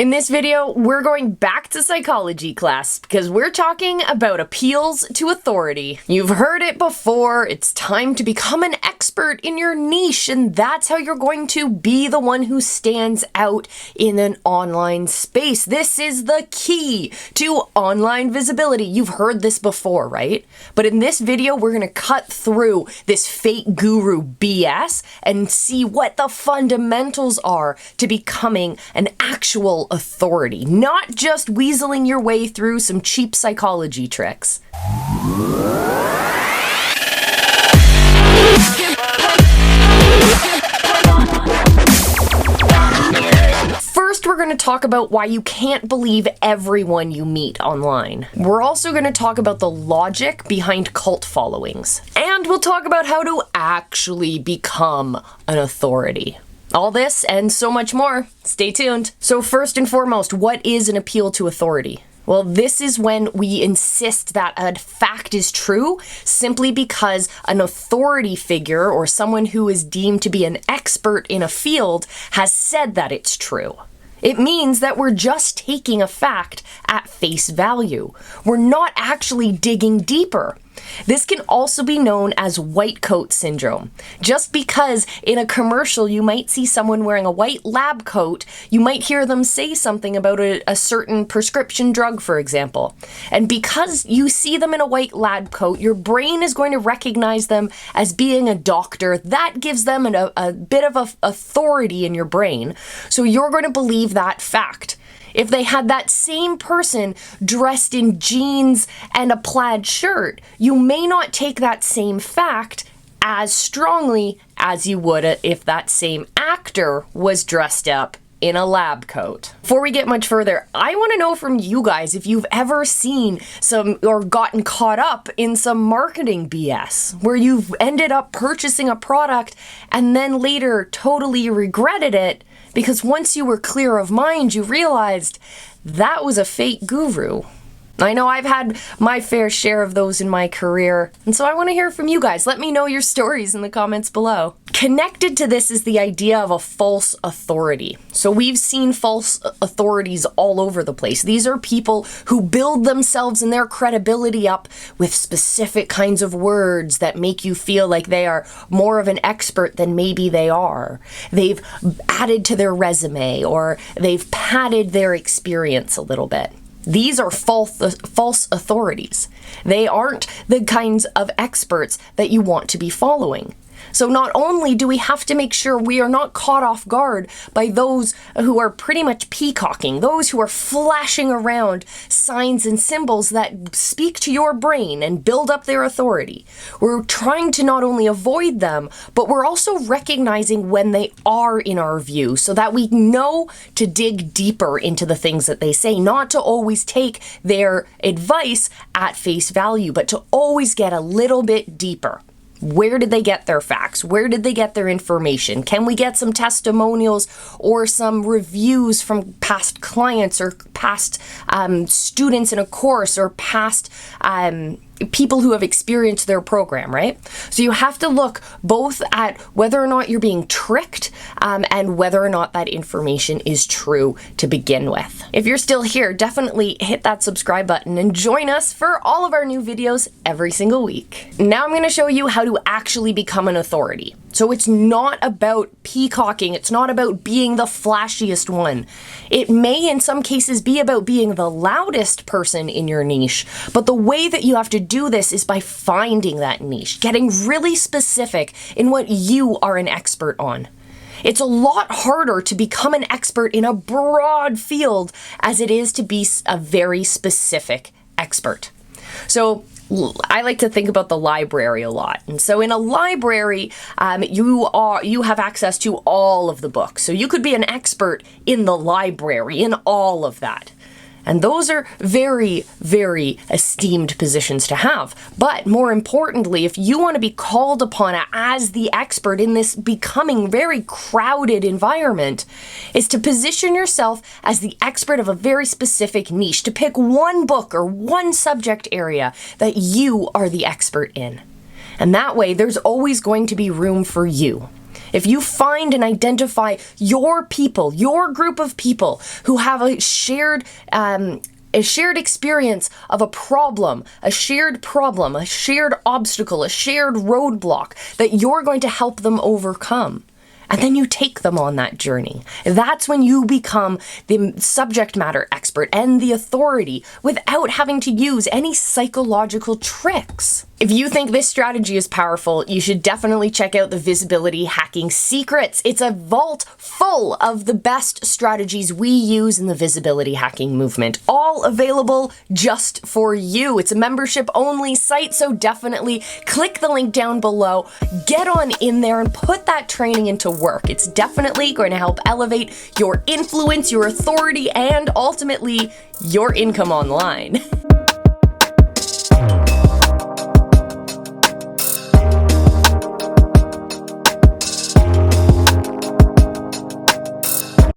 In this video, we're going back to psychology class because we're talking about appeals to authority. You've heard it before, it's time to become an expert in your niche, and that's how you're going to be the one who stands out in an online space. This is the key to online visibility. You've heard this before, right? But in this video, we're gonna cut through this fake guru BS and see what the fundamentals are to becoming an actual authority, not just weaseling your way through some cheap psychology tricks. First, we're going to talk about why you can't believe everyone you meet online. We're also going to talk about the logic behind cult followings. And we'll talk about how to actually become an authority. All this and so much more. Stay tuned. So first and foremost, what is an appeal to authority? Well, this is when we insist that a fact is true simply because an authority figure or someone who is deemed to be an expert in a field has said that it's true. It means that we're just taking a fact at face value. We're not actually digging deeper. This can also be known as white coat syndrome. Just because in a commercial you might see someone wearing a white lab coat, you might hear them say something about a certain prescription drug, for example. And because you see them in a white lab coat, your brain is going to recognize them as being a doctor. That gives them a bit of authority in your brain. So you're going to believe that fact. If they had that same person dressed in jeans and a plaid shirt, you may not take that same fact as strongly as you would if that same actor was dressed up in a lab coat. Before we get much further, I want to know from you guys if you've ever seen some or gotten caught up in some marketing BS where you've ended up purchasing a product and then later totally regretted it because once you were clear of mind, you realized that was a fake guru. I know I've had my fair share of those in my career, and so I want to hear from you guys. Let me know your stories in the comments below. Connected to this is the idea of a false authority. So we've seen false authorities all over the place. These are people who build themselves and their credibility up with specific kinds of words that make you feel like they are more of an expert than maybe they are. They've added to their resume or they've padded their experience a little bit. These are false authorities. They aren't the kinds of experts that you want to be following. So not only do we have to make sure we are not caught off guard by those who are pretty much peacocking, those who are flashing around signs and symbols that speak to your brain and build up their authority. We're trying to not only avoid them, but we're also recognizing when they are in our view so that we know to dig deeper into the things that they say, not to always take their advice at face value, but to always get a little bit deeper. Where did they get their facts? Where did they get their information? Can we get some testimonials or some reviews from past clients or past students in a course or past people who have experienced their program, right? So you have to look both at whether or not you're being tricked and whether or not that information is true to begin with. If you're still here, definitely hit that subscribe button and join us for all of our new videos every single week. Now I'm going to show you how to actually become an authority. So it's not about peacocking, it's not about being the flashiest one. It may in some cases be about being the loudest person in your niche, but the way that you have to do this is by finding that niche, getting really specific in what you are an expert on. It's a lot harder to become an expert in a broad field as it is to be a very specific expert. So I like to think about the library a lot. And so in a library, you have access to all of the books. So you could be an expert in the library, in all of that. And those are very, very esteemed positions to have. But more importantly, if you want to be called upon as the expert in this becoming very crowded environment, is to position yourself as the expert of a very specific niche, to pick one book or one subject area that you are the expert in. And that way, there's always going to be room for you. If you find and identify your people, your group of people who have a shared experience of a shared obstacle, a shared roadblock that you're going to help them overcome. And then you take them on that journey. That's when you become the subject matter expert and the authority without having to use any psychological tricks. If you think this strategy is powerful, you should definitely check out the Visibility Hacking Secrets. It's a vault full of the best strategies we use in the visibility hacking movement, all available just for you. It's a membership-only site, so definitely click the link down below, get on in there, and put that training into work. It's definitely going to help elevate your influence, your authority, and ultimately your income online.